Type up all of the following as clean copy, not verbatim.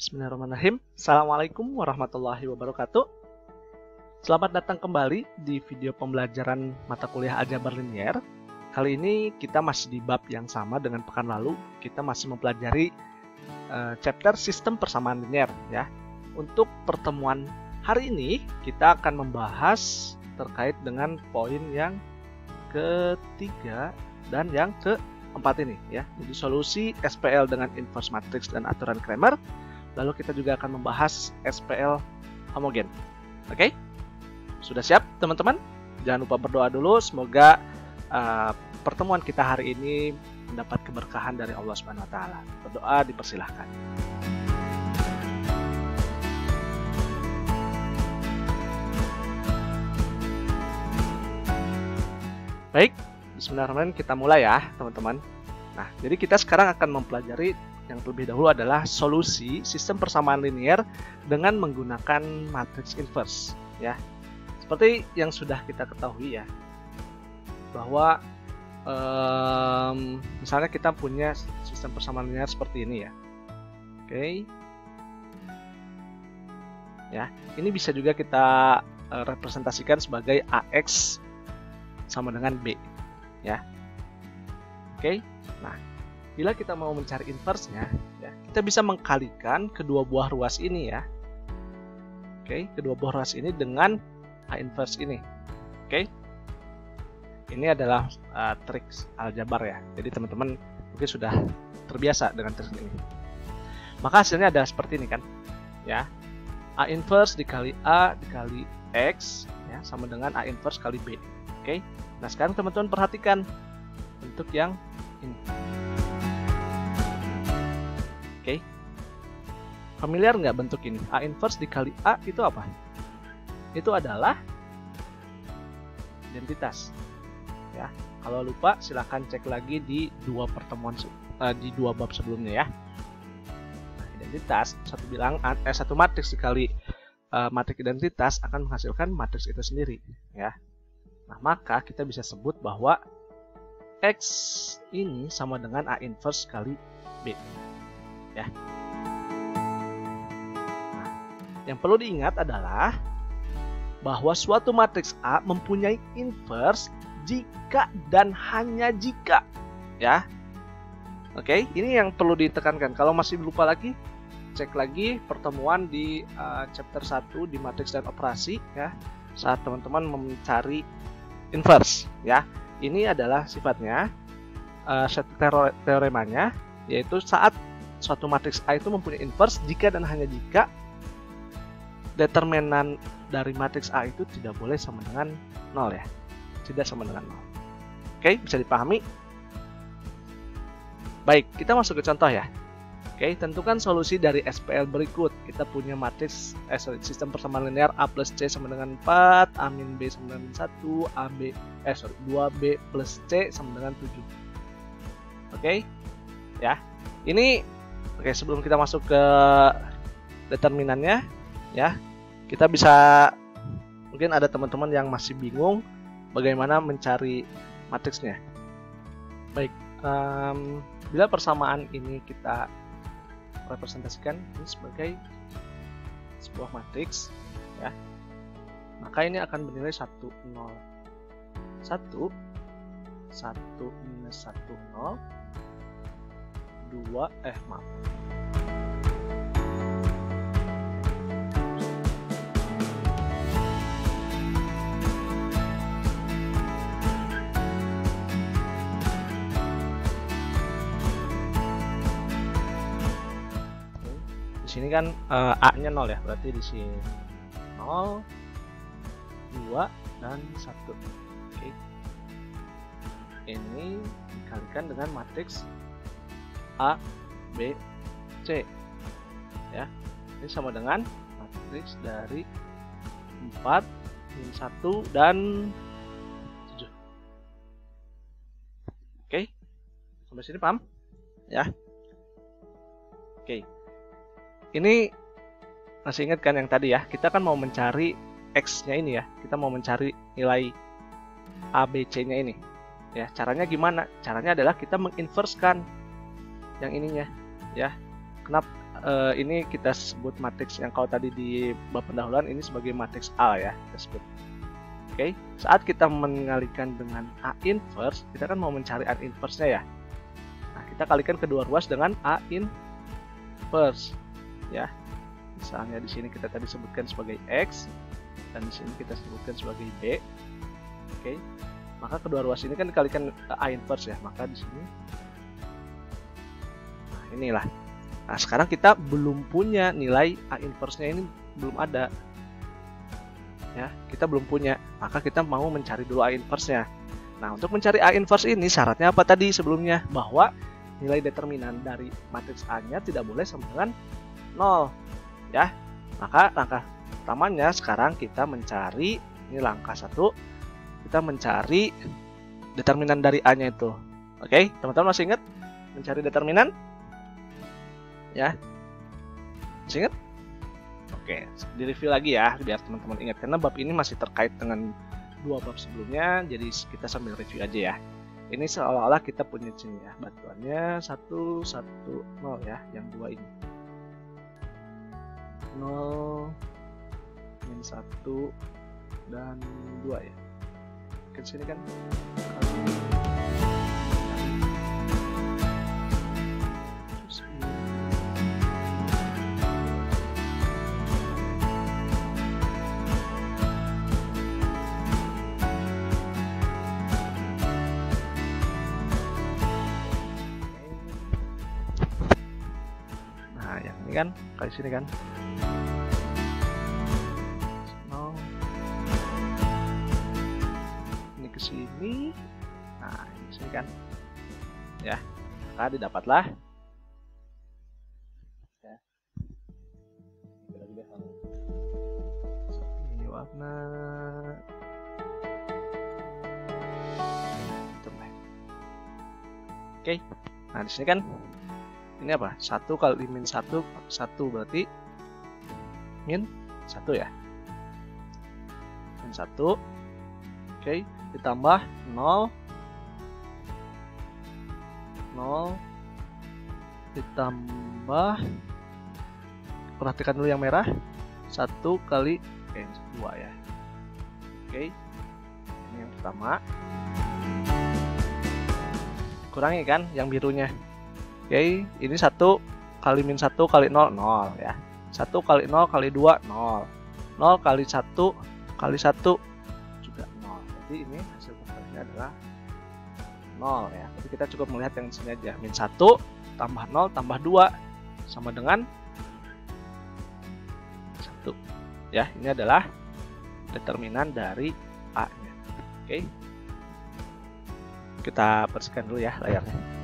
Bismillahirrahmanirrahim. Assalamualaikum warahmatullahi wabarakatuh. Selamat datang kembali di video pembelajaran mata kuliah aljabar linier. Kali ini kita masih di bab yang sama dengan pekan lalu. Kita masih mempelajari chapter sistem persamaan linier ya. Untuk pertemuan hari ini kita akan membahas terkait dengan poin yang ketiga dan yang keempat ini ya. Jadi solusi SPL dengan inverse matrix dan aturan Cramer. Lalu kita juga akan membahas SPL homogen. Oke? Sudah siap teman-teman? Jangan lupa berdoa dulu. Semoga pertemuan kita hari ini mendapat keberkahan dari Allah Subhanahu wa taala. Berdoa dipersilahkan. Baik, bismillahirrahmanirrahim, kita mulai ya teman-teman. Nah, jadi kita sekarang akan mempelajari yang terlebih dahulu adalah solusi sistem persamaan linier dengan menggunakan matriks inverse ya. Seperti yang sudah kita ketahui ya, bahwa misalnya kita punya sistem persamaan linier seperti ini ya. Oke. Ya, ini bisa juga kita representasikan sebagai AX sama dengan B ya. Oke. Nah, bila kita mau mencari inverse-nya, ya, kita bisa mengkalikan kedua buah ruas ini ya. Oke, kedua buah ruas ini dengan A inverse ini. Oke. Ini adalah trik aljabar ya. Jadi teman-teman mungkin sudah terbiasa dengan trik ini. Maka hasilnya adalah seperti ini kan. Ya. A inverse dikali A dikali X ya, sama dengan A inverse kali B. Oke. Nah, sekarang teman-teman perhatikan bentuk yang ini. Oke, familiar nggak bentuk ini? A inverse dikali A itu apa? Itu adalah identitas. Ya, kalau lupa silahkan cek lagi di dua pertemuan di dua bab sebelumnya ya. Nah, identitas satu matriks dikali matriks identitas akan menghasilkan matriks itu sendiri. Ya, nah maka kita bisa sebut bahwa X ini sama dengan A inverse kali B. Ya. Nah, yang perlu diingat adalah bahwa suatu matriks A mempunyai inverse jika dan hanya jika, ya. Oke, ini yang perlu ditekankan. Kalau masih lupa lagi, cek lagi pertemuan di chapter 1 di matriks dan operasi, ya. Saat teman-teman mencari inverse, ya. Ini adalah sifatnya teoremanya, yaitu saat suatu matriks A itu mempunyai inverse jika dan hanya jika determinan dari matriks A itu tidak boleh sama dengan 0 ya. Tidak sama dengan 0. Oke, bisa dipahami? Baik, kita masuk ke contoh ya. Oke, tentukan solusi dari SPL berikut. Kita punya matriks sistem persamaan linear A plus C sama dengan 4, A min B sama dengan 1, 2B plus C sama dengan 7. Oke, ya. Ini oke, sebelum kita masuk ke determinannya, ya, kita bisa, mungkin ada teman-teman yang masih bingung bagaimana mencari matriksnya. Baik, bila persamaan ini kita representasikan ini sebagai sebuah matriks, ya, maka ini akan bernilai 1, 0, 1, 1 minus 1, 0, 2, maaf. Di sini kan A-nya 0 ya, berarti di sini 0, 2 dan 1. Oke. Ini dikalikan dengan matriks A, B, C ya. Ini sama dengan matriks dari 4, min 1, dan 7. Oke, sampai sini paham? Ya. Oke, ini masih ingat kan yang tadi ya, kita kan mau mencari X nya ini ya. Kita mau mencari nilai A, B, C nya ini ya. Caranya gimana? Caranya adalah kita menginversekan yang ininya ya. Kenapa ini kita sebut matriks yang kalau tadi di bab pendahuluan ini sebagai matriks A ya, kita sebut. Oke, saat kita mengalikan dengan A inverse, kita kan mau mencari A inverse-nya ya. Nah, kita kalikan kedua ruas dengan A inverse ya. Misalnya di sini kita tadi sebutkan sebagai X dan di sini kita sebutkan sebagai B. Oke. Maka kedua ruas ini kan dikalikan A inverse ya, maka di sini nah, inilah. Nah, sekarang kita belum punya nilai A inverse-nya, ini belum ada. Ya, kita belum punya, maka kita mau mencari dulu A inverse-nya. Nah, untuk mencari A inverse ini syaratnya apa tadi sebelumnya? Bahwa nilai determinan dari matriks A-nya tidak boleh sama dengan 0. Ya, maka langkah pertamanya sekarang kita mencari, ini langkah 1, kita mencari determinan dari A-nya itu. Oke, teman-teman masih ingat mencari determinan? Ya, masih ingat? Oke, di review lagi ya, biar teman-teman ingat. Karena bab ini masih terkait dengan 2 bab sebelumnya, jadi kita sambil review aja ya. Ini seolah-olah kita punya sini ya, bantuannya 1, 1, 0 ya, yang 2 ini. 0, min 1, dan 2 ya. Ke sini kan? Ini kan kali sini kan 0, ini ke sini, nah ini ke sini kan ya, maka didapatlah ya, ini warna oke. Nah di sini kan ini apa? 1 kali min 1, 1 berarti min 1 ya. Min 1. Oke, ditambah 0. 0 ditambah, perhatikan dulu yang merah, 1 kali 2 ya. Oke. Ini yang pertama. Kurangi kan yang birunya. Oke, ini 1 kali min 1 kali 0, 0 ya. 1 kali 0 kali 2, 0. 0 kali 1 kali 1 juga 0. Jadi ini hasil perkaliannya adalah 0 ya. Tapi kita cukup melihat yang di sini aja. Min 1 tambah 0 tambah 2 sama dengan 1. Ya, ini adalah determinan dari A-nya. Oke. Kita bersihkan dulu ya layarnya.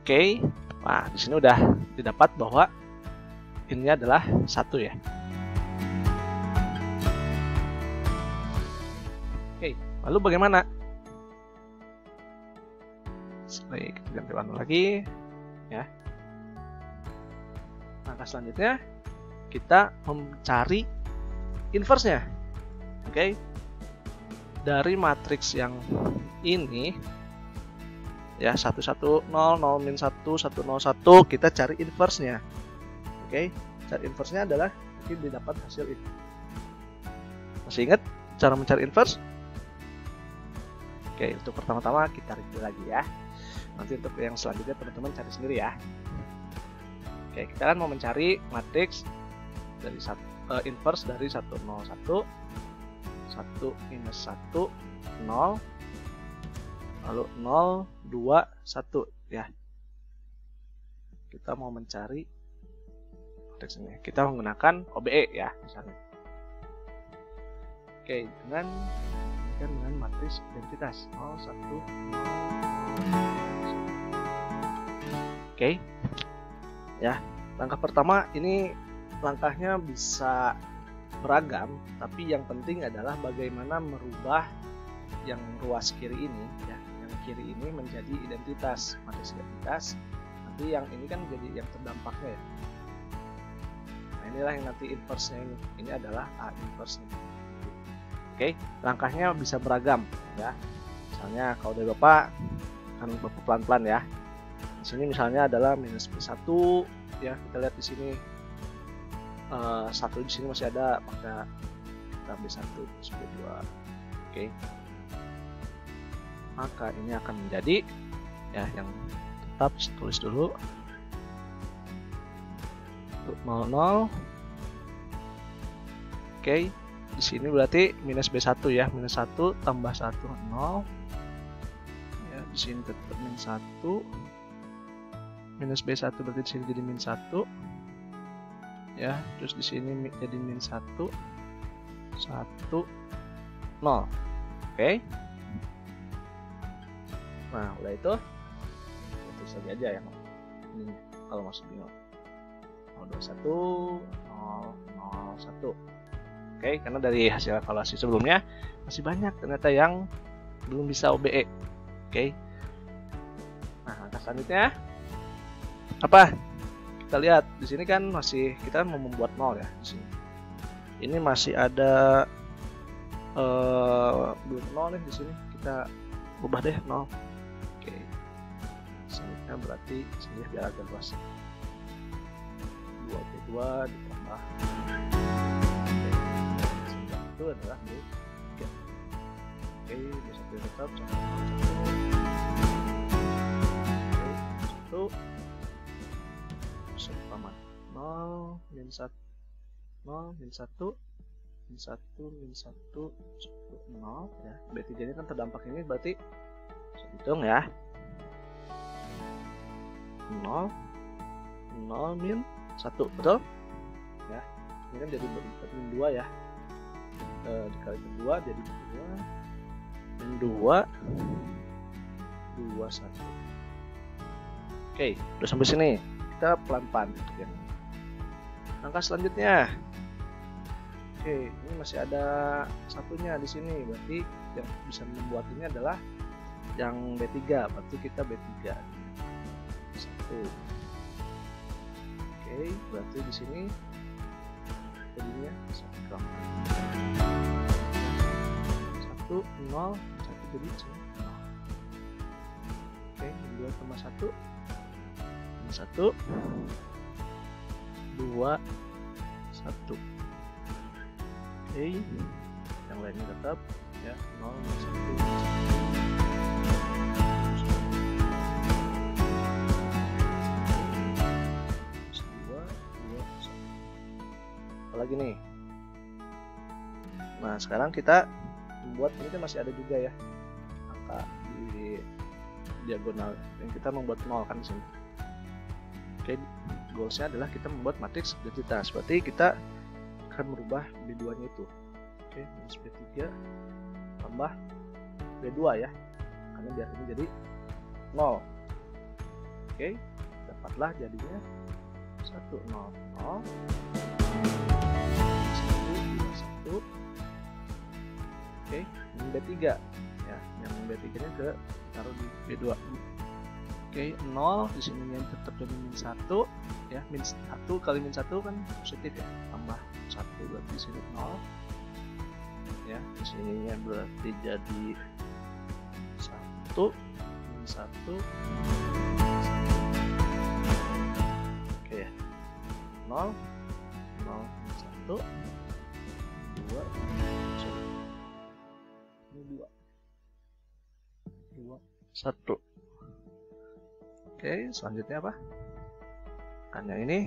Oke, nah di sini udah didapat bahwa ini adalah 1 ya. Oke, lalu bagaimana? Baik, kita ganti warna lagi ya. Langkah selanjutnya kita mencari inverse-nya. Oke. Dari matriks yang ini ya, 1 1 0 0 min 1 1 0 1, kita cari inverse-nya. Oke, cari inverse-nya adalah mungkin didapat hasil ini. Masih ingat cara mencari inverse? Oke, untuk pertama-tama kita review lagi ya. Nanti untuk yang selanjutnya teman-teman cari sendiri ya. Oke, kita kan mau mencari matriks dari inverse dari 1 0 1, 1 minus 1 0, lalu 0 2 1 ya. Kita mau mencari matriks ini. Kita menggunakan OBE ya misalnya. Oke, dengan matriks identitas 0 1 0. Oke. Ya, langkah pertama ini langkahnya bisa beragam, tapi yang penting adalah bagaimana merubah yang ruas kiri ini ya. Kiri ini menjadi identitas, matriks identitas. Nanti yang ini kan jadi yang terdampaknya ya. Nah inilah yang nanti inverse-nya ini. Ini adalah A inverse-nya. Oke, langkahnya bisa beragam ya. Misalnya kalau dari Bapak kan Bapak pelan-pelan ya. Di sini misalnya adalah minus B1 ya, kita lihat di sini satu di sini masih ada, maka kita B1 plus B2. Oke. Maka ini akan menjadi ya yang tetap tulis dulu 0,0. Oke. Di sini berarti minus B1 ya, minus 1 tambah 1 0. Ya, di sini tetap minus 1. Minus B1 berarti di sini jadi minus 1. Ya, terus di sini jadi minus 1 1 0. Oke. Nah, udah itu saja aja ya. Ini kalau masih bingung. 021 001. Oke, karena dari hasil evaluasi sebelumnya masih banyak ternyata yang belum bisa OBE. Oke. Nah, langkah selanjutnya apa? Kita lihat di sini kan masih kita mau membuat 0 ya di sini. Ini masih ada belum 0 nih di sini. Kita ubah deh 0. Oke. Selanjutnya berarti sini biar agak luas. 2B2 ditambah itu adalah B3. Oke, bisa tetap 1 sama 0 min 1 0 min 1 min 1 min 1 10 0 ya. B3 ini kan terdampak ini berarti bisa hitung ya. 0 0 min 1, betul? Ya. Ini kan jadi min 2 ya. Dikali kedua jadi 2 min 2 1. Oke, udah sampai sini. Kita pelan-pelan ya. Langkah selanjutnya. Oke, ini masih ada satunya di sini. Berarti yang bisa membuat ini adalah yang B3. Berarti kita B3. 1. Oke, berarti di sini jadinya 1 gram. 1 0 1 jadi 0. Oke, 2 tambah 1 1 2 1. Oke, yang lainnya tetap ya 0 1 lagi nih. Nah, sekarang kita membuat ini kan masih ada juga ya angka di diagonal yang kita membuat 0 kan di sini. Oke, goalsnya adalah kita membuat matriks identitas. Berarti kita akan merubah B2 nya itu. Oke, minus B3 tambah B2 ya, karena biar ini jadi 0. Oke, dapatlah jadinya 1 0 0 1 2 1. Oke, ini B3 ya, yang B3 nya ke taruh di B2. Oke, 0 di sini yang tetap jadi min 1 ya, min 1 kali min 1 kan positif ya, tambah 1 berarti di sini 0 ya, di sininya berarti jadi 1 min 1. Oke ya, 0 0 min 1 2 ini 2 1. Oke, selanjutnya apa? Kan yang ini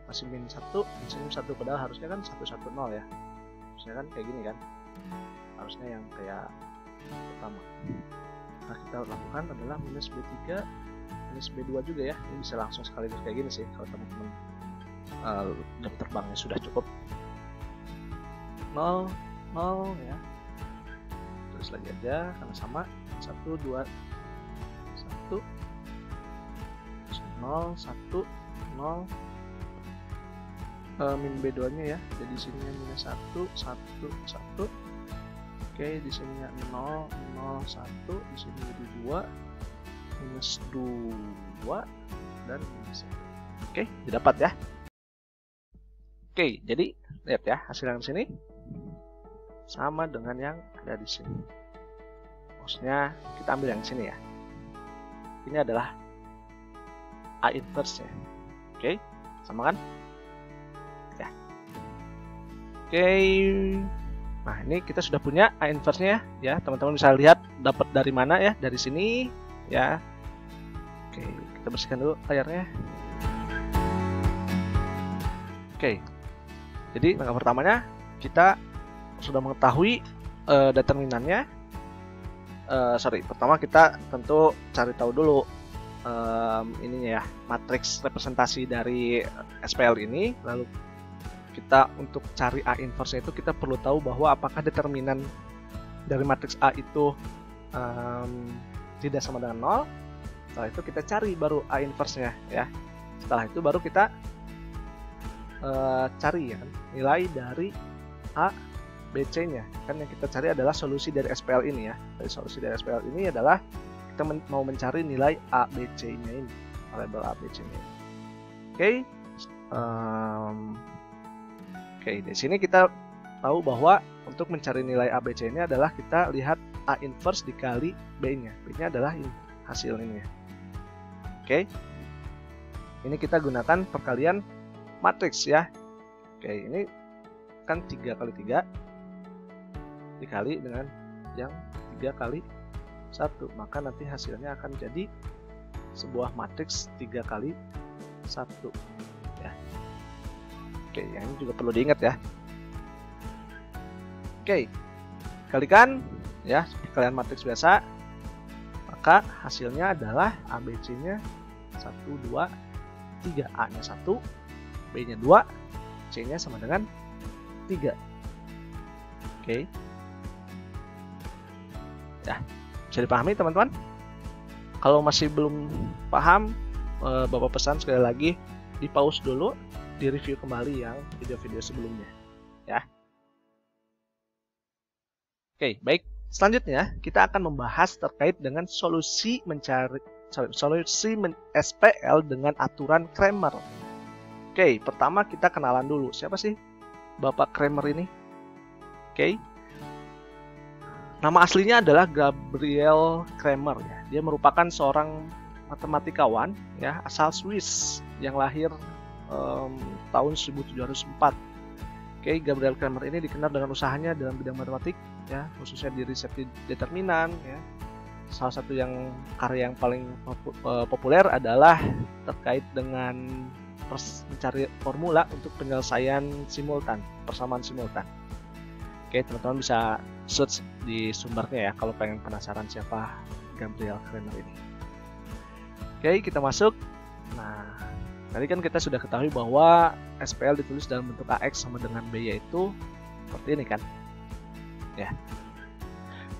masih min 1, min 1, padahal harusnya kan 1 1 0 ya. Harusnya kan kayak gini kan. Harusnya yang kayak pertama. Nah, kita lakukan adalah minus B3, minus B2 juga ya. Ini bisa langsung sekaligus kayak gini sih kalau teman-teman jam terbangnya sudah cukup. 0 0 ya. Terus lagi aja karena sama 1 2 1 0 1 0 min B2 nya ya, jadi sininya minus 1 1 1. Oke, di sininya 0 0 1, di sini jadi 2 minus 2 dan minus 1. Oke, didapat ya. Oke, jadi lihat ya hasil yang sini. sama dengan yang ada di sini. Maksudnya kita ambil yang sini ya. Ini adalah A inverse-nya. Oke, sama kan? Ya. Oke. Nah, ini kita sudah punya A inverse-nya ya. Teman-teman bisa lihat dapat dari mana ya? Dari sini ya. Oke, kita bersihkan dulu layarnya. Oke. Jadi langkah pertamanya kita sudah mengetahui determinannya. Pertama kita tentu cari tahu dulu ininya ya, matriks representasi dari SPL ini. Lalu kita untuk cari A inverse itu kita perlu tahu bahwa apakah determinan dari matriks A itu tidak sama dengan 0. Setelah itu kita cari baru A inverse-nya ya. Setelah itu baru kita cari ya kan, nilai dari A BC-nya. Kan yang kita cari adalah solusi dari SPL ini ya. Dari solusi dari SPL ini adalah kita mau mencari nilai A BC-nya ini, variabel A BC-nya ini. Oke. Oke, di sini kita tahu bahwa untuk mencari nilai A BC ini adalah kita lihat A inverse dikali B-nya. B-nya adalah ini, hasil ini ya. Oke. Ini kita gunakan perkalian matriks ya. Oke, ini kan 3 kali 3 dikali dengan yang 3 kali 1, maka nanti hasilnya akan jadi sebuah matriks 3 kali 1 ya. Oke, yang ini juga perlu diingat ya. Oke, kalikan ya, perkalian matriks biasa, maka hasilnya adalah ABC-nya 1, 2, 3. A-nya 1, B-nya 2, C-nya sama dengan 3. Oke. Ya, bisa dipahami teman-teman? Kalau masih belum paham, Bapak pesan sekali lagi di pause dulu, di review kembali yang video-video sebelumnya ya. Oke, baik. Selanjutnya kita akan membahas terkait dengan solusi SPL dengan aturan Cramer. Oke, pertama kita kenalan dulu. Siapa sih Bapak Cramer ini? Oke. Nama aslinya adalah Gabriel Cramer ya. Dia merupakan seorang matematikawan ya, asal Swiss yang lahir tahun 1704. Oke, Gabriel Cramer ini dikenal dengan usahanya dalam bidang matematik ya, khususnya di riset determinan ya. Salah satu karya yang paling populer adalah terkait dengan mencari formula untuk penyelesaian simultan, persamaan simultan. Oke, teman-teman bisa search di sumbernya ya kalau pengen penasaran siapa Gabriel Cramer ini. Oke, kita masuk. Nah, tadi kan kita sudah ketahui bahwa SPL ditulis dalam bentuk AX sama dengan B, yaitu seperti ini kan ya.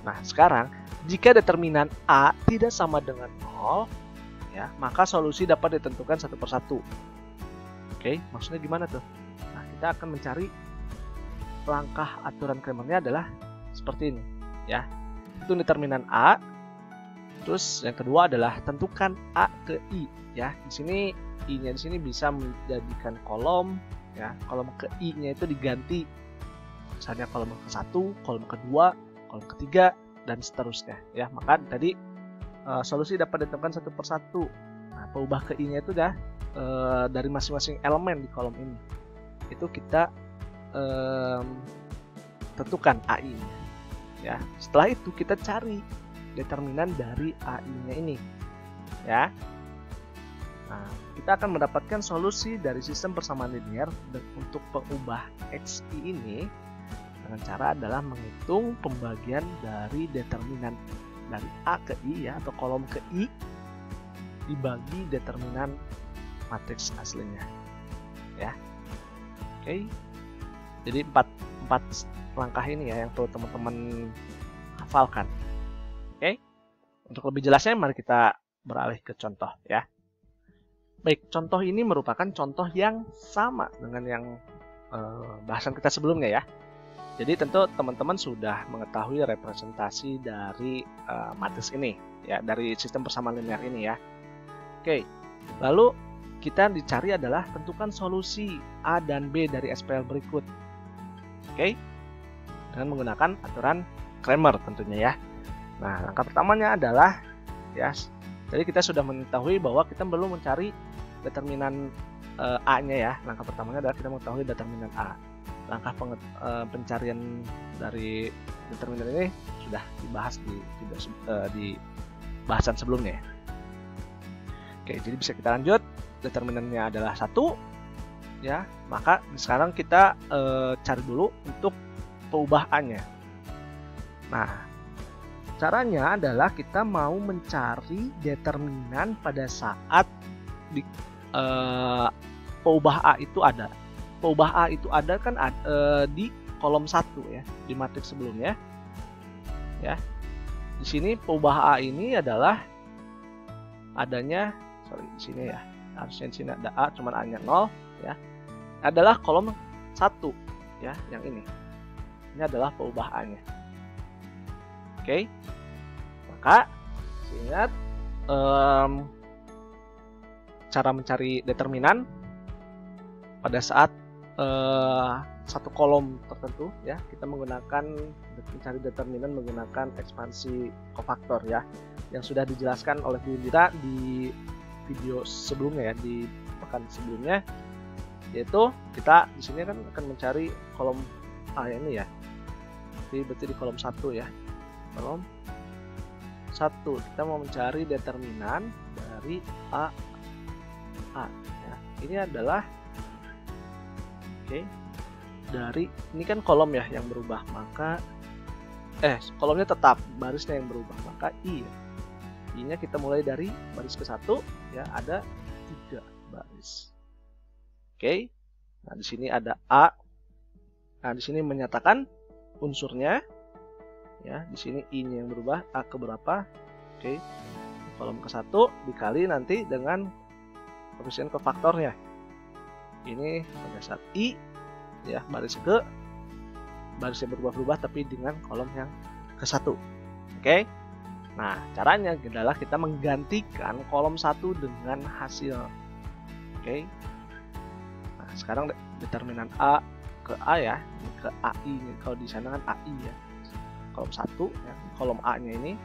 Nah, sekarang jika determinan A tidak sama dengan 0 ya, maka solusi dapat ditentukan satu persatu. Oke, maksudnya gimana tuh? Nah, kita akan mencari langkah aturan Cramer-nya adalah seperti ini ya. Itu determinan A. Terus yang kedua adalah tentukan A ke I ya. Di sini I-nya di sini bisa menjadikan kolom ya. Kolom ke I-nya itu diganti misalnya kolom ke-1, kolom ke-2, kolom ke-3 dan seterusnya ya. Maka tadi solusi dapat ditentukan satu persatu. Nah, peubah ke I-nya itu dah dari masing-masing elemen di kolom ini. Itu kita tentukan AI-nya ya. Setelah itu kita cari determinan dari AI-nya ini ya. Nah, kita akan mendapatkan solusi dari sistem persamaan linear untuk pengubah XI ini dengan cara adalah menghitung pembagian dari determinan dari A ke I ya, atau kolom ke I dibagi determinan matriks aslinya ya. Oke. Jadi 4 langkah ini ya yang perlu teman-teman hafalkan. Oke. Untuk lebih jelasnya mari kita beralih ke contoh ya. Baik, contoh ini merupakan contoh yang sama dengan yang bahasan kita sebelumnya ya. Jadi tentu teman-teman sudah mengetahui representasi dari matriks ini ya, dari sistem persamaan linear ini ya. Oke. Lalu kita dicari adalah tentukan solusi A dan B dari SPL berikut. Oke. dengan menggunakan aturan Cramer tentunya ya. Nah, langkah pertamanya adalah ya, jadi kita sudah mengetahui bahwa kita perlu mencari determinan A-nya ya. Langkah pertamanya adalah kita mengetahui determinan A. Langkah pencarian dari determinan ini sudah dibahas di video di bahasan sebelumnya ya. Oke, jadi bisa kita lanjut. Determinannya adalah 1 ya. Maka sekarang kita cari dulu untuk peubah A-nya. Nah, caranya adalah kita mau mencari determinan pada saat di peubah A itu ada. Peubah A itu ada kan di kolom 1 ya, di matriks sebelumnya. Ya. Di sini peubah A ini adalah adanya di sini ya. Harusnya di sini ada A, cuman A-nya 0 ya. Adalah kolom 1 ya, yang ini. Ini adalah peubah A-nya. Oke. Maka ingat cara mencari determinan pada saat satu kolom tertentu ya, kita menggunakan mencari determinan menggunakan ekspansi kofaktor ya, yang sudah dijelaskan oleh Bu Indira di video sebelumnya ya, di pekan sebelumnya, yaitu kita di sini kan akan mencari kolom A ini ya. Berarti di kolom 1 ya. Kolom 1 kita mau mencari determinan dari A ya. Ini adalah dari ini kan kolom ya yang berubah, maka kolomnya tetap, barisnya yang berubah, maka I ya. I-nya kita mulai dari baris ke 1 ya, ada 3 baris. Oke. Nah, di sini ada A. Nah, di sini menyatakan unsurnya ya, di sini I-nya yang berubah, A ke berapa? Oke. Kolom ke 1 dikali nanti dengan koefisien kofaktornya. Ini pada saat I ya, barisnya berubah-ubah tapi dengan kolom yang ke 1. Oke. Nah, caranya adalah kita menggantikan kolom 1 dengan hasil. Oke. Nah, sekarang determinan A ke A ya, ke AI. Kalau di sana kan AI ya. Kolom 1 ya, kolom A-nya ini.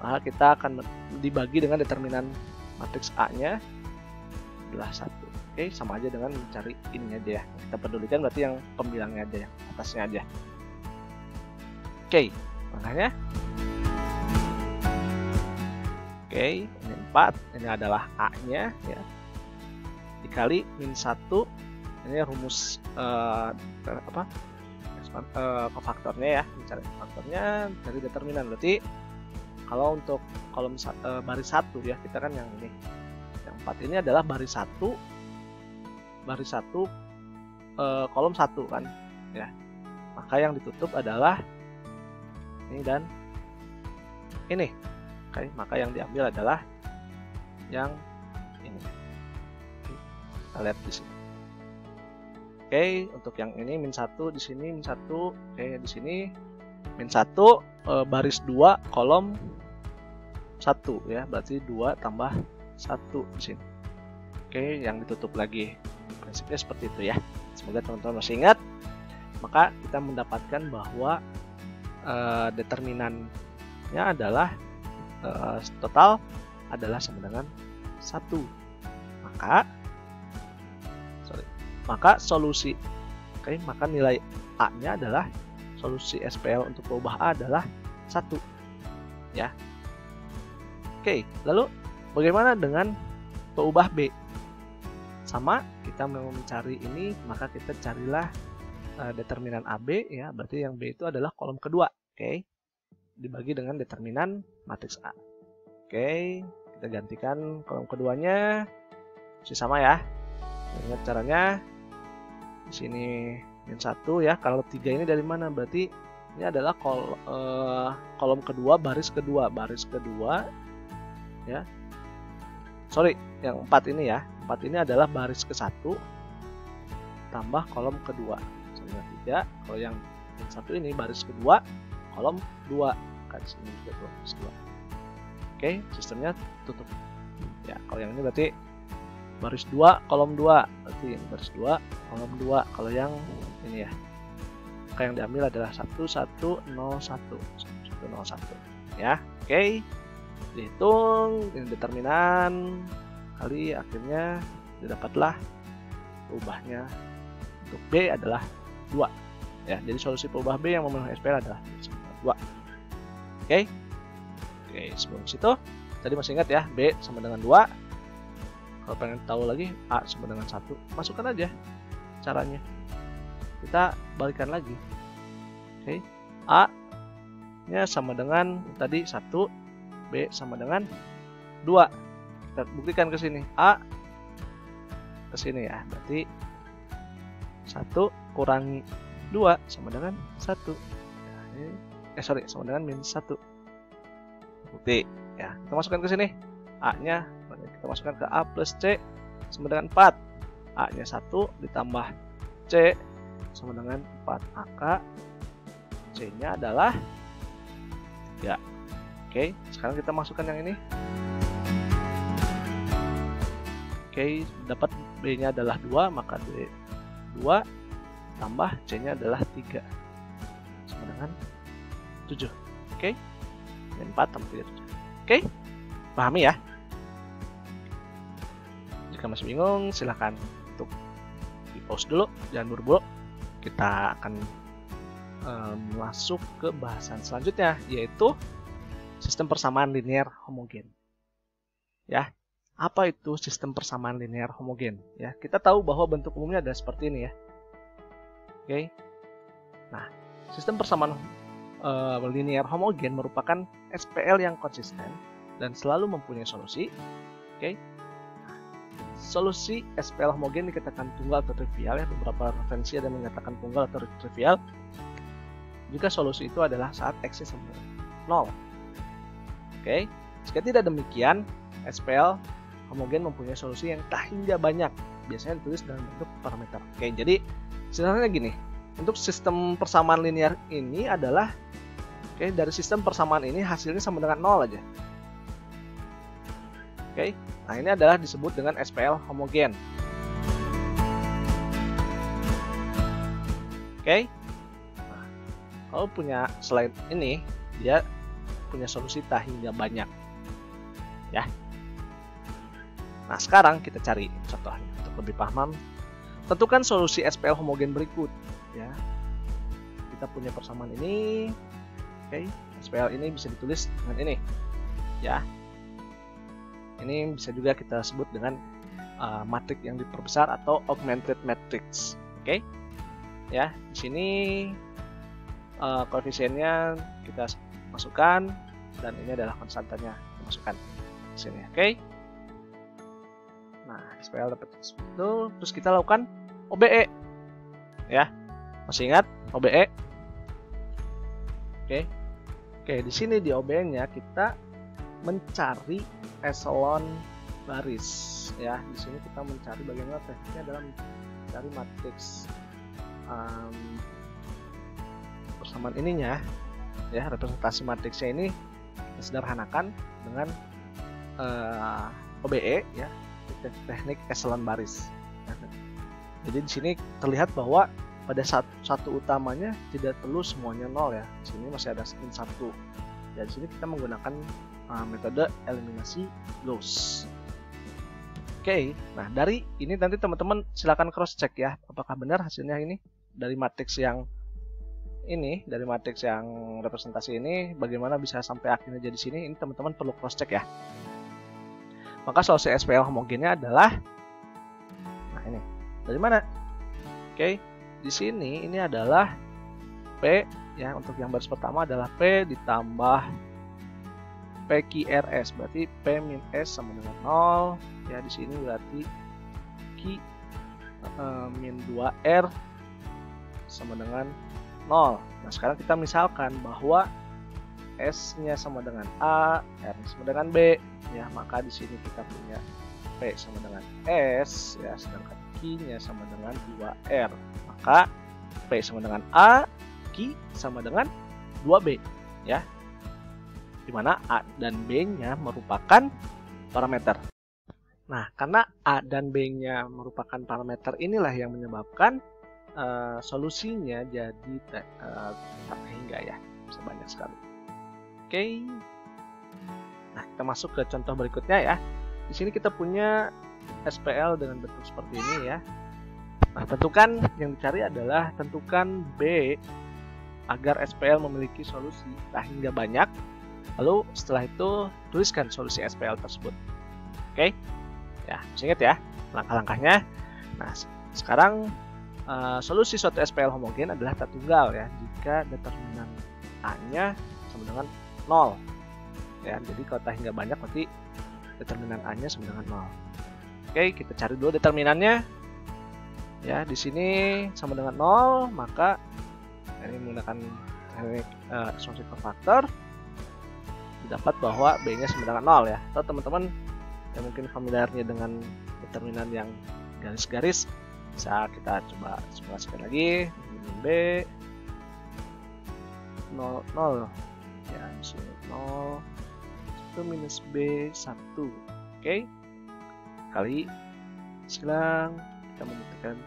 Maka kita akan dibagi dengan determinan matriks A-nya adalah 1. Oke, sama aja dengan mencari ininya aja ya. Kita pedulikan berarti yang pembilangnya aja, yang atasnya aja. Oke, makanya ini 4, ini adalah A-nya ya. Dikali min 1, ini rumus kofaktornya ya. Mencari kofaktornya dari determinan. Berarti kalau untuk kolom baris 1 ya, kita kan yang ini. Yang 4 ini adalah baris 1 kolom 1 kan ya. Maka yang ditutup adalah ini dan ini. Oke, maka yang diambil adalah yang ini. Kita lihat di sini. Oke, untuk yang ini min 1 di sini min 1. Oke, di sini min 1 baris 2 kolom 1 ya, berarti 2 tambah 1 di sini. Oke, yang ditutup lagi. Prinsipnya seperti itu ya. Semoga teman-teman masih ingat. Maka kita mendapatkan bahwa determinannya adalah total adalah sama dengan 1. Maka solusi, maka nilai A-nya adalah solusi SPL untuk peubah A adalah 1 ya. Oke, lalu bagaimana dengan peubah B? Sama, kita mau mencari ini, maka kita carilah determinan AB ya, berarti yang B itu adalah kolom kedua. Oke. Dibagi dengan determinan matriks A. Oke, kita gantikan kolom keduanya masih sama ya. Ingat caranya. Di sini min 1 ya. Kalau 3 ini dari mana? Berarti ini adalah kolom kedua, baris kedua ya. Sorry, yang 4 ini ya. 4 ini adalah baris ke 1 tambah kolom kedua. Sama 3. Kalau yang min 1 ini baris kedua, kolom 2 kan sini juga baris 2. Oke, sistemnya tutup. Ya, kalau yang ini berarti baris 2 kolom 2, berarti ini baris 2 kolom 2 kalau yang ini ya. maka yang diambil adalah 1101 ya. Oke, dihitung ini determinan kali akhirnya didapatlah perubahannya untuk B adalah 2 ya. Jadi solusi perubahan B yang memenuhi SPL adalah 2. Oke, sebelum situ tadi masih ingat ya, B sama dengan 2. Kalau pengen tahu lagi A sama dengan 1, masukkan aja caranya. Kita balikan lagi. Oke, A nya sama dengan tadi 1, B sama dengan 2. Kita buktikan ke sini. A ke sini ya. Berarti 1 kurangi 2 sama dengan 1. Sama dengan minus 1. Bukti ya. Kita masukkan ke sini. A-nya kita masukkan ke A plus C sama dengan 4. A-nya 1 ditambah C sama dengan 4. Maka C-nya adalah 3. Oke, sekarang kita masukkan yang ini. Oke, dapat B-nya adalah 2, maka D 2 tambah C-nya adalah 3 sama dengan 7. Oke, dan 4 tambah 3, 7. Oke, pahami ya? Jika masih bingung, silahkan untuk di pause dulu, jangan buru-buru. Kita akan masuk ke bahasan selanjutnya, yaitu sistem persamaan linear homogen. Ya, apa itu sistem persamaan linear homogen? Ya, kita tahu bahwa bentuk umumnya ada seperti ini ya. Oke, nah sistem persamaan linear homogen merupakan SPL yang konsisten dan selalu mempunyai solusi. Oke, solusi SPL homogen dikatakan tunggal atau trivial ya. Beberapa referensi ada mengatakan tunggal atau trivial jika solusi itu adalah saat X sama dengan 0. Oke, jika tidak demikian, SPL homogen mempunyai solusi yang tak hingga banyak, biasanya ditulis dalam bentuk parameter. Oke, jadi sebenarnya gini, untuk sistem persamaan linear ini adalah dari sistem persamaan ini hasilnya sama dengan 0 aja. Oke, nah ini adalah disebut dengan SPL homogen. Oke, nah, kalau punya slide ini, dia punya solusi tak hingga banyak ya. Nah, sekarang kita cari contohnya untuk lebih paham. Tentukan solusi SPL homogen berikut ya. Kita punya persamaan ini. Oke, SPL ini bisa ditulis dengan ini ya. Ini bisa juga kita sebut dengan matriks yang diperbesar atau augmented matrix. Oke, ya, di sini koefisiennya kita masukkan dan ini adalah konstantanya, kita masukkan di sini. Oke, nah SPL dapat seperti itu. Terus kita lakukan OBE ya, masih ingat OBE? Oke, di sini di OBE-nya kita mencari eselon baris ya. Di sini kita mencari bagaimana tekniknya dalam mencari matriks persamaan ininya ya. Representasi matriksnya ini kita sederhanakan dengan OBE ya, teknik eselon baris. Jadi di sini terlihat bahwa pada satu utamanya tidak perlu semuanya 0 ya. Di sini masih ada spin 1. Dan di sini kita menggunakan metode eliminasi Gauss. Oke, nah dari ini nanti teman-teman silakan cross check ya, apakah benar hasilnya ini dari matriks yang ini, dari matriks yang representasi ini, bagaimana bisa sampai akhirnya jadi sini. Ini teman-teman perlu cross check ya. Maka solusi SPL homogennya adalah, nah ini dari mana? Oke, di sini ini adalah P ya, untuk yang baris pertama adalah P ditambah PQRS, berarti P min S sama dengan 0 ya. Di sini berarti Q min 2R sama dengan 0. Nah, sekarang kita misalkan bahwa S-nya sama dengan A, R sama dengan B ya, maka di sini kita punya P sama dengan S ya, sedangkan Q-nya sama dengan 2R. Maka P sama dengan A, Q sama dengan 2B ya, dimana A dan B-nya merupakan parameter. Nah, karena A dan B-nya merupakan parameter, inilah yang menyebabkan solusinya jadi tak hingga ya, bisa banyak sekali. Oke. Nah, kita masuk ke contoh berikutnya ya. Di sini kita punya SPL dengan bentuk seperti ini ya. Nah, tentukan yang dicari adalah tentukan B agar SPL memiliki solusi tak hingga banyak. Lalu setelah itu tuliskan solusi SPL tersebut. Oke, ya masih ingat ya langkah-langkahnya. Nah, sekarang solusi suatu SPL homogen adalah tak tunggal ya jika determinan A-nya sama dengan 0. Ya, jadi kalau tak hingga banyak berarti determinan A-nya sama dengan 0. Oke, kita cari dulu determinannya. Ya, di sini sama dengan 0, maka ini menggunakan teknik ekspansi kofaktor didapat bahwa B-nya sama dengan 0 ya. Atau teman-teman yang mungkin familiarnya dengan determinan yang garis-garis, bisa kita coba simulasikan lagi. B 0 0 ya, di sini 0 1 minus B 1. Oke, kali silang kita membuktikan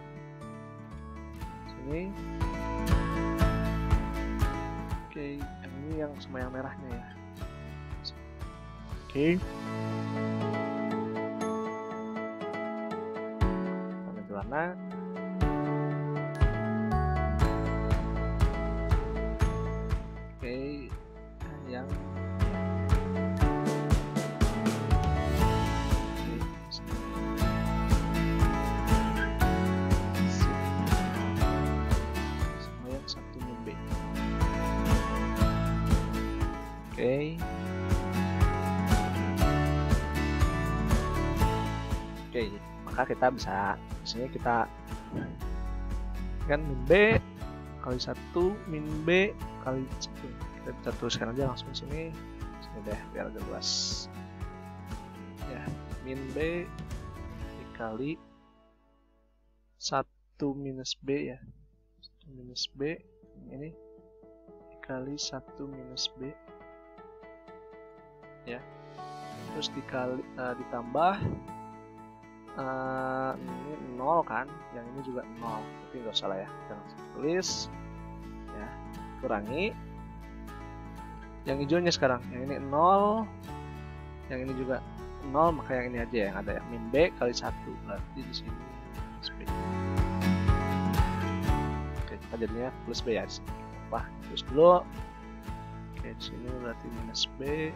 sini. Oke, yang ini yang sama yang merahnya ya. Oke, warna oke, yang sama yang 1 min B. Oke. Oke, maka kita bisa di sini kita kan min B kali 1 min B kali 1. Kita bisa tuliskan aja langsung di sini. Sini deh biar agak luas. Ya, min B dikali 1 minus B ya. 1 minus B ini dikali 1 minus B. Ya. Terus dikali ditambah ini 0 kan, yang ini juga 0, tapi nggak salah ya, kita langsung tulis ya, kurangi yang hijaunya sekarang, yang ini 0, yang ini juga 0, maka yang ini aja yang ada ya, min B kali 1, berarti di sini plus B. Oke, kita jadinya plus B ya, wah terus dulu. Oke, di sini berarti minus B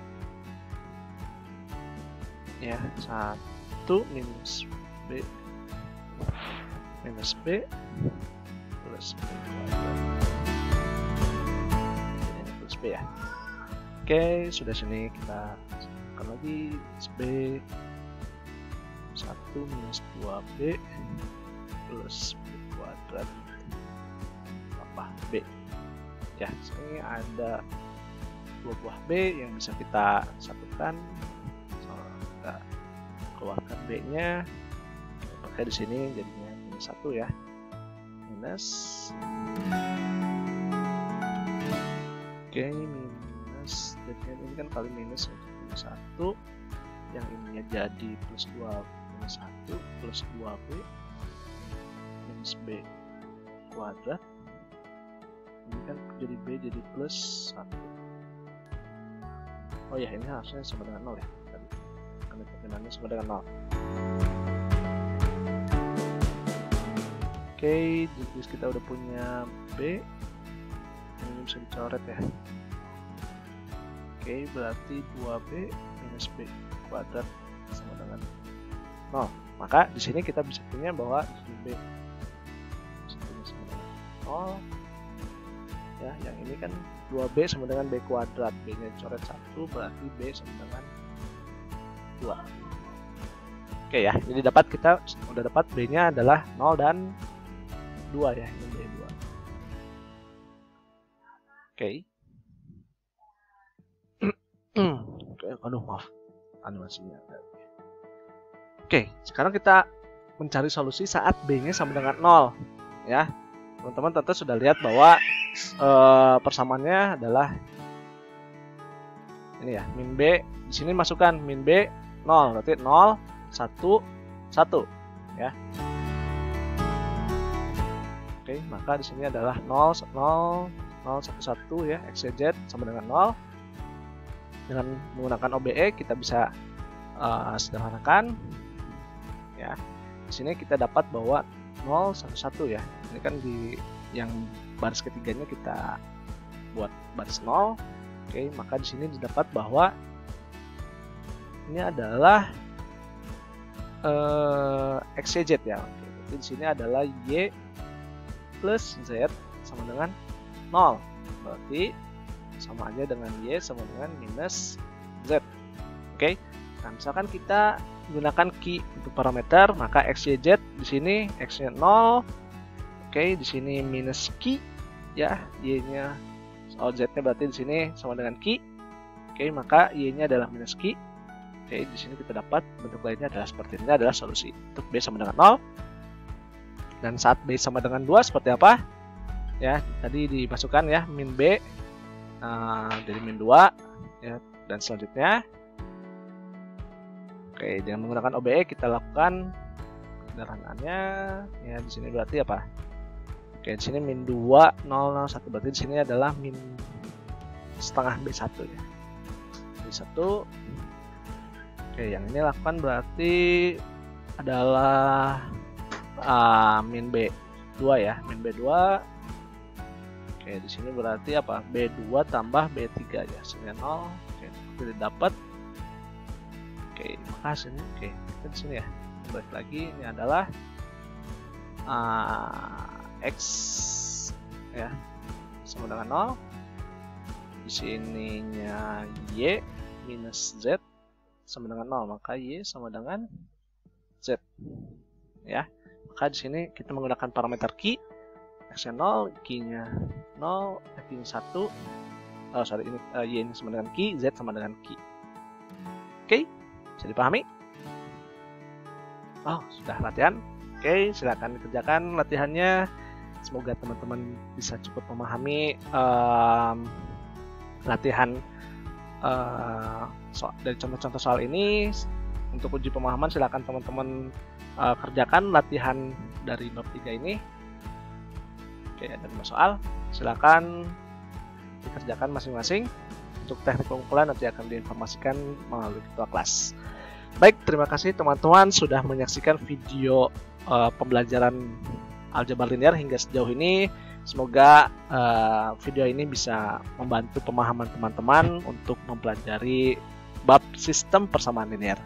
ya, 1 minus B minus B plus B ini plus B ya. Oke, sudah sini kita tambahkan lagi B 1 minus 2B plus B kuadrat apa B ya. Sini ada dua buah B yang bisa kita satukan. Kita keluarkan B-nya, pakai di sini jadinya minus 1 ya, minus. Oke, minus, jadinya ini kan kali minus, minus 1, yang ininya jadi plus 2 minus 1 plus 2B minus B kuadrat, ini kan jadi B jadi plus 1. Oh ya, ini harusnya sama dengan 0 ya, determinannya sama dengan 0. Oke, jadi kita udah punya B, ini bisa dicoret ya. Oke, berarti 2B minus B kuadrat sama dengan 0. Maka di sini kita bisa punya bahwa di sini B sama dengan 0. Ya, yang ini kan 2B sama dengan B kuadrat, B-nya dicoret 1, berarti B sama dengan 2. Oke ya, jadi kita udah dapat B-nya adalah 0 dan 2 ya, ini B2. Oke. Aduh, maaf, animasinya. Oke, sekarang kita mencari solusi saat B-nya sama dengan 0 ya. Teman-teman tentu sudah lihat bahwa persamaannya adalah ini ya, min B. Di sini masukkan min B 0, berarti 0, 1, 1 ya. Oke, Oke, maka di sini adalah 0, 0, 0, 1, 1 ya, XYZ sama dengan 0. Dengan menggunakan OBE kita bisa sederhanakan ya. Di sini kita dapat bahwa 0, 1, 1 ya. Ini kan di yang baris ketiganya kita buat baris 0. Oke, maka di sini didapat bahwa ini adalah XYZ ya. Oke, jadi di sini adalah Y plus Z sama dengan 0. Berarti sama aja dengan Y sama dengan minus Z. Oke. Nah, misalkan kita gunakan key untuk parameter, maka XYZ di sini X-nya 0. Oke, di sini minus key ya, Y-nya Z-nya berarti di sini sama dengan key. Oke, maka Y-nya adalah minus key. Oke, di sini kita dapat bentuk lainnya adalah seperti ini, adalah solusi untuk B sama dengan 0. Dan saat B sama dengan 2 seperti apa? Ya, tadi dimasukkan ya min B jadi min 2 ya, dan selanjutnya oke, dengan menggunakan OBE kita lakukan sederhananya ya. Di sini berarti apa? Oke, di sini min 2 0 0 1 berarti di sini adalah min setengah B1 ya. B1. Oke, yang ini lakukan berarti adalah min B2 ya, min B2. Oke, di sini berarti apa? B2 tambah B3 ya, hasilnya 0. Oke, tidak dapat. Oke, maka hasilnya oke, kita di sini ya. Balik lagi, ini adalah X ya sama dengan 0. Di sininya Y minus Z sama dengan 0, maka Y sama dengan Z ya. Maka di sini kita menggunakan parameter key, X-nya 0, key-nya 0, key-nya 1. Ini Y-nya sama dengan key, Z sama dengan key. Oke, bisa dipahami? Oh, sudah latihan. Oke, silakan dikerjakan latihannya. Semoga teman-teman bisa cukup memahami latihan dari contoh-contoh soal ini. Untuk uji pemahaman silakan teman-teman kerjakan latihan dari bab 3 ini. Oke, ada 5 soal. Silakan dikerjakan masing-masing. Untuk teknik pengumpulan nanti akan diinformasikan melalui ketua kelas. Baik, terima kasih teman-teman sudah menyaksikan video pembelajaran aljabar linear hingga sejauh ini. Semoga video ini bisa membantu pemahaman teman-teman untuk mempelajari bab sistem persamaan linear.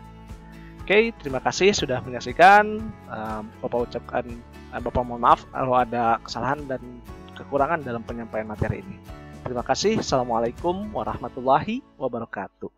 Oke, terima kasih sudah menyaksikan. Bapak mohon maaf kalau ada kesalahan dan kekurangan dalam penyampaian materi ini. Terima kasih. Assalamualaikum warahmatullahi wabarakatuh.